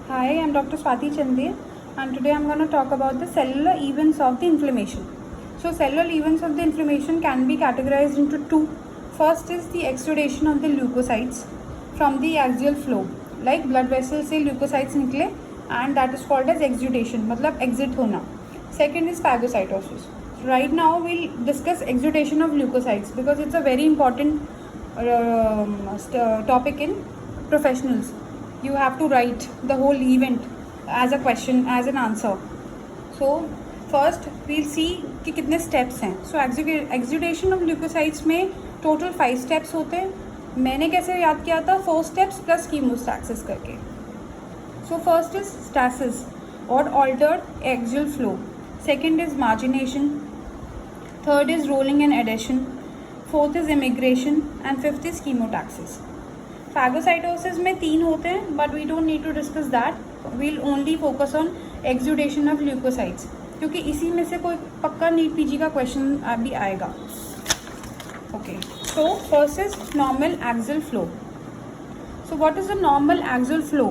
Hi, I'm Dr. Swati Chandir, and today I'm going to talk about the cellular events of the inflammation. So, cellular events of the inflammation can be categorized into two. First is the exudation of the leukocytes from the axial flow, like blood vessels से leukocytes निकले, and that is called as exudation, मतलब exit होना. Second is phagocytosis. Right now we'll discuss exudation of leukocytes because it's a very important topic in professionals. You have to write the whole event as a question, as an answer. So first we'll see कि कितने steps हैं. So exudation of leukocytes में total 5 steps होते हैं. मैंने कैसे याद किया था? 4 steps plus chemostasis करके. So first is stasis or altered axial flow. Second is margination. Third is rolling and adhesion. Fourth is immigration and fifth is chemotaxis. Phagocytosis में 3 होते हैं, but we don't need to discuss that. We'll only focus on exudation of leukocytes, क्योंकि इसी में से कोई पक्का NEET PG का क्वेश्चन अभी आएगा. Okay, so first is normal axial flow. So what is the normal axial flow?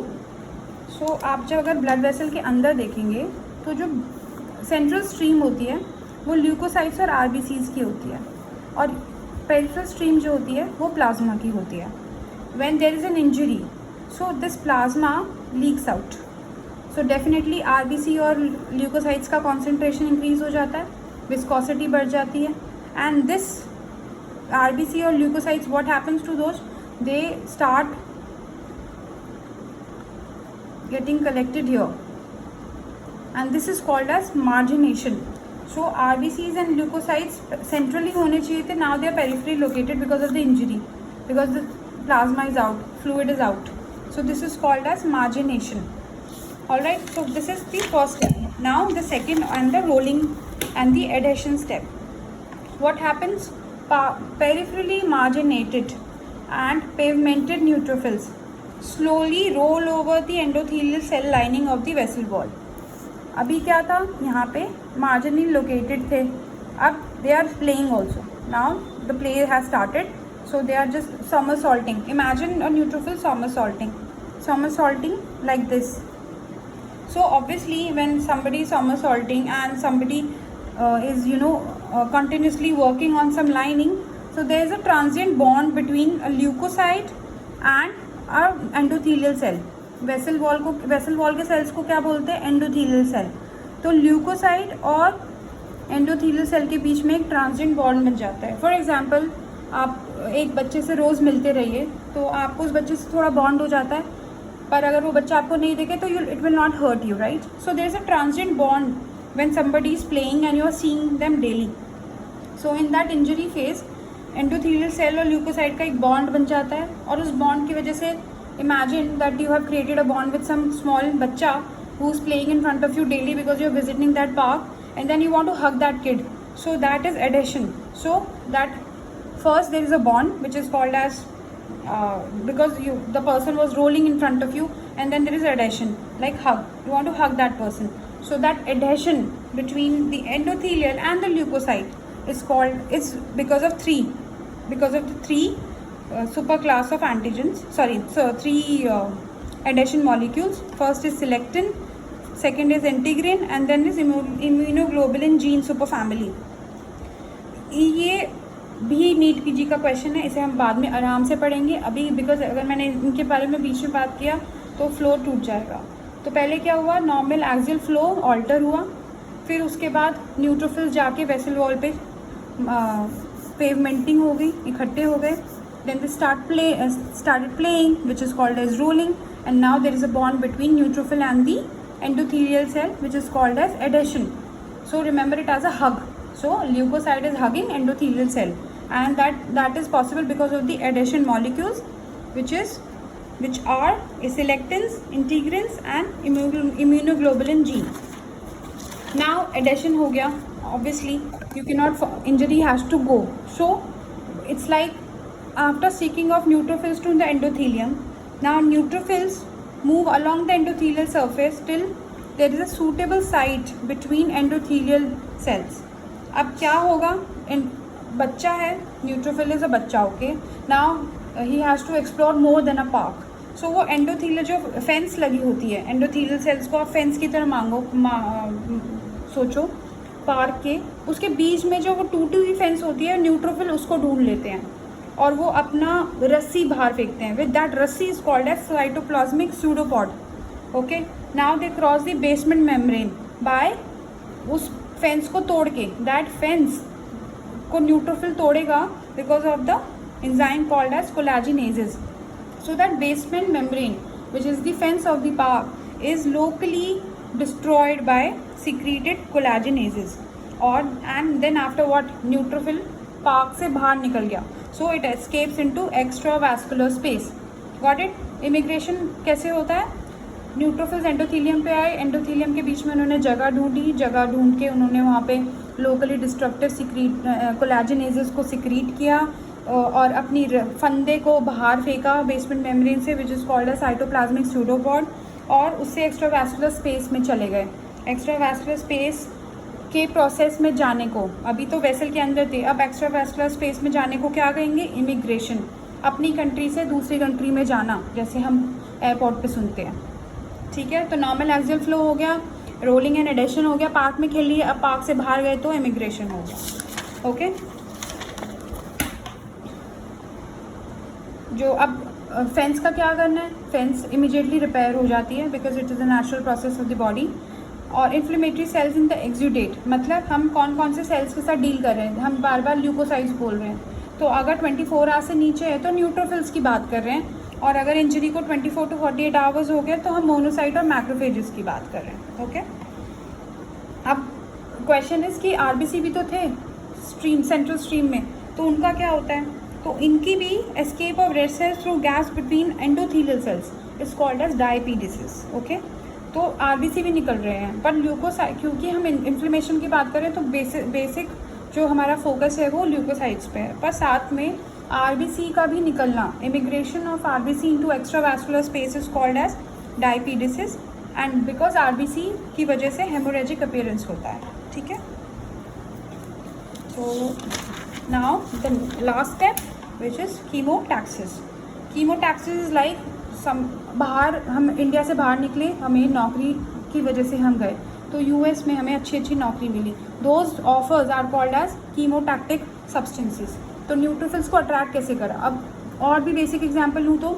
So आप जब अगर ब्लड वेसल के अंदर देखेंगे तो जो सेंट्रल स्ट्रीम होती है वो ल्यूकोसाइट्स और आरबीसीज की होती है, और पेरिफेरल स्ट्रीम जो होती है वो प्लाज्मा की होती है. When there is an injury, so this plasma leaks out. So definitely RBC और ल्यूकोसाइट्स का कॉन्सेंट्रेशन इंक्रीज हो जाता है, विस्कोसिटी बढ़ जाती है, एंड दिस RBC और leukocytes what happens to those? They start getting collected here, and this is called as margination. So RBCs and leukocytes centrally होने चाहिए थे, now they are peripherally located because of the injury, because the plasma is out, fluid is out. So this is called as margination. Alright, so this is the first step. Now the second and the rolling and the adhesion step. What happens? Peripherally marginated and pavemented neutrophils slowly roll over the endothelial cell lining of the vessel wall. अभी क्या था? यहाँ पे marginally located थे, अब they are playing also. Now the play has started. So they are just somersaulting. Imagine a neutrophil somersaulting like this. So obviously when somebody is somersaulting and somebody is continuously working on some lining, so there is a transient bond between a leukocyte and a endothelial cell. Vessel wall के cells को क्या बोलते हैं? Endothelial cell. तो leukocyte और endothelial cell के बीच में एक ट्रांजिएंट बॉन्ड बन जाता है. फॉर एग्जांपल, आप एक बच्चे से रोज़ मिलते रहिए तो आपको उस बच्चे से थोड़ा बॉन्ड हो जाता है, पर अगर वो बच्चा आपको नहीं देखे तो it will not hurt you, right? So there is a transient bond when somebody is playing and you are seeing them daily. So in that injury phase endothelial cell और ल्यूकोसाइट का एक बॉन्ड बन जाता है, और उस bond की वजह से imagine that you have created a bond with some small bachcha who's playing in front of you daily because you're visiting that park, and then you want to hug that kid. So that is adhesion. So that first there is a bond which is called as because the person was rolling in front of you, and then there is adhesion, like hug. You want to hug that person. So that adhesion between the endothelial and the leukocyte is because of the three superclass of antigens, so 3 adhesion molecules. First is selectin, second is integrin, and then is immunoglobulin gene superfamily. ये भी NEET PG का question है, इसे हम बाद में आराम से पढ़ेंगे. अभी बिकॉज अगर मैंने इनके बारे में बीच में बात किया तो फ्लो टूट जाएगा. तो पहले क्या हुआ? नॉर्मल एक्सियल फ्लो ऑल्टर हुआ, फिर उसके बाद न्यूट्रोफिल्स जाके वेसल वॉल पे पेवमेंटिंग हो गई, इकट्ठे हो गए. Then they started playing, which is called as rolling, and now there is a bond between neutrophil and the endothelial cell, which is called as adhesion. So remember it as a hug. So leukocyte is hugging endothelial cell, and that is possible because of the adhesion molecules, which are selectins, integrins, and immunoglobulin gene. Now adhesion हो गया. Obviously you cannot, injury has to go. So it's like after seeking of neutrophils to the endothelium, now neutrophils move along the endothelial surface till there is a suitable site between endothelial cells. अब क्या होगा? बच्चा है, neutrophil is a बच्चा, okay? Now he has to explore more than a park. सो वो endothelial जो fence लगी होती है, एंडोथीलियल सेल्स को आप फेंस की तरह सोचो पार्क के, उसके बीच में जो वो टूटी हुई फेंस होती है, न्यूट्रोफिल उसको ढूंढ लेते हैं और वो अपना रस्सी बाहर फेंकते हैं. With that rassi is called as cytoplasmic pseudopod. Okay, now they cross the basement membrane by उस फेंस को तोड़ के. दैट फेंस को न्यूट्रोफिल तोड़ेगा because of the enzyme called as collagenases. So that basement membrane which is the fence of the park is locally destroyed by secreted collagenases और and then after what neutrophil park से बाहर निकल गया. so it escapes into extravascular space. got it? Immigration कैसे होता है? Neutrophils endothelium पे आए, एंडोथीलियम के बीच में उन्होंने जगह ढूंढी, जगह ढूंढ के उन्होंने वहाँ पे लोकली डिस्ट्रक्टिव सिक्रीट कोलाजिनेजेस को सिक्रीट किया और अपनी फंदे को बाहर फेंका बेसमेंट मेम्ब्रेन से which is called a cytoplasmic pseudopod और उससे एक्स्ट्रावैस्कुलर स्पेस में चले गए. एक्स्ट्रावैस्कुलर स्पेस के प्रोसेस में जाने को, अभी तो वेसल के अंदर थे, अब एक्स्ट्रावैस्कुलर स्पेस में जाने को क्या कहेंगे? इमिग्रेशन. अपनी कंट्री से दूसरी कंट्री में जाना, जैसे हम एयरपोर्ट पे सुनते हैं. ठीक है, तो नॉर्मल एक्सियल फ्लो हो गया, रोलिंग एंड एडेशन हो गया, पार्क में खेल लिए, अब पार्क से बाहर गए तो इमिग्रेशन हो गया. ओके, जो अब फेंस का क्या करना है? फेंस इमीडिएटली रिपेयर हो जाती है because it is a natural process of the body. और inflammatory cells in the exudate, मतलब हम कौन कौन से सेल्स के साथ डील कर रहे हैं? हम बार बार ल्यूकोसाइट्स बोल रहे हैं, तो अगर 24 आवर्स से नीचे है तो न्यूट्रोफिल्स की बात कर रहे हैं, और अगर इंजरी को 24 to 48 आवर्स हो गए तो हम मोनोसाइट और मैक्रोफेजेस की बात कर रहे हैं. ओके, अब क्वेश्चन इज कि आरबीसी भी तो थे स्ट्रीम, सेंट्रल स्ट्रीम में, तो उनका क्या होता है? तो इनकी भी escape of red cells through gas between endothelial cells is called as diapedesis. Okay, तो आरबीसी भी निकल रहे हैं, पर ल्यूकोसाइट, क्योंकि हम इन्फ्लेमेशन की बात करें तो बेसिक जो हमारा फोकस है वो ल्यूकोसाइट्स पे है, पर साथ में आरबीसी का भी निकलना, immigration of RBC into extravascular space is called as diapedesis and because RBC की वजह से हेमोरेजिक अपीयरेंस होता है. ठीक है, तो now the last step which is chemotaxis. chemotaxis is like बाहर, हम इंडिया से बाहर निकले, हमें नौकरी की वजह से हम गए, तो यूएस में हमें अच्छी अच्छी नौकरी मिली. Those offers are called as chemotactic substances. तो न्यूट्रोफिल्स को अट्रैक्ट कैसे करा? अब और भी बेसिक एग्जांपल लूँ तो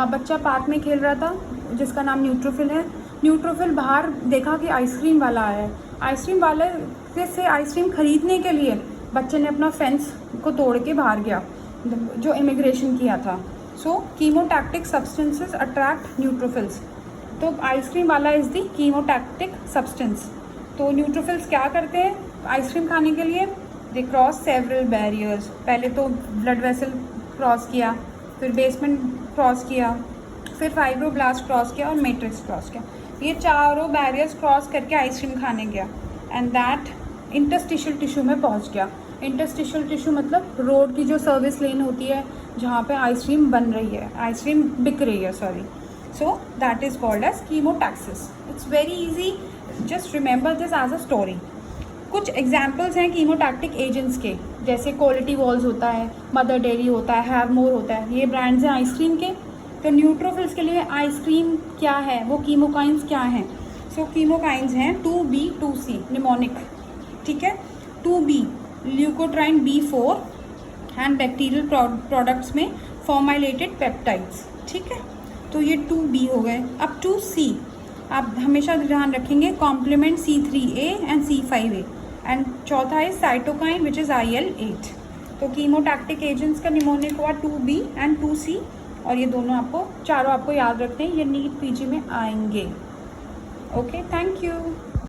बच्चा पार्क में खेल रहा था जिसका नाम न्यूट्रोफिल है. न्यूट्रोफिल बाहर देखा कि आइसक्रीम वाला आया है, आइसक्रीम वाले से आइसक्रीम खरीदने के लिए बच्चे ने अपना फेंस को तोड़ के बाहर गया जो इमिग्रेशन किया था. सो कीमोटैक्टिक सब्सटेंसेस अट्रैक्ट न्यूट्रोफिल्स. तो आइसक्रीम वाला इज़ दी कीमोटैक्टिक सब्सटेंस. तो न्यूट्रोफिल्स क्या करते हैं आइसक्रीम खाने के लिए? They cross several barriers. पहले तो ब्लड वेसल क्रॉस किया, फिर बेसमेंट क्रॉस किया, फिर फाइब्रोब्लास्ट क्रॉस किया और मैट्रिक्स क्रॉस किया. ये चारों बैरियर्स क्रॉस करके आइसक्रीम खाने गया एंड दैट इंटरस्टिशियल टिश्यू में पहुंच गया. इंटरस्टिशियल टिश्यू मतलब रोड की जो सर्विस लेन होती है जहाँ पे आइसक्रीम बन रही है, आइसक्रीम बिक रही है, sorry. So that is called as chemotaxis. It's very easy, just remember this as a story. कुछ एग्जाम्पल्स हैं कीमोटैक्टिक एजेंट्स के, जैसे क्वालिटी वॉल्स होता है, मदर डेयरी होता है, हैवमोर होता है, ये ब्रांड्स हैं आइसक्रीम के. तो न्यूट्रोफिल्स के लिए आइसक्रीम क्या है, वो कीमोकाइंस क्या हैं? सो कीमोकाइंस हैं 2B 2C निमोनिक. ठीक है, 2B leukotriene B4 and bacterial products में फॉर्माइलेटेड पेप्टाइड्स. ठीक है, तो ये 2B हो गए. अब 2C आप हमेशा ध्यान रखेंगे, complement C3A and C5A. And चौथा है साइटोकाइन विच इज़ IL-8. तो कीमोटैक्टिक एजेंट्स का निमोनिक हुआ 2B एंड 2C, और ये दोनों आपको चारों आपको याद रखते हैं, ये नीट पीजी में आएंगे. Okay, thank you.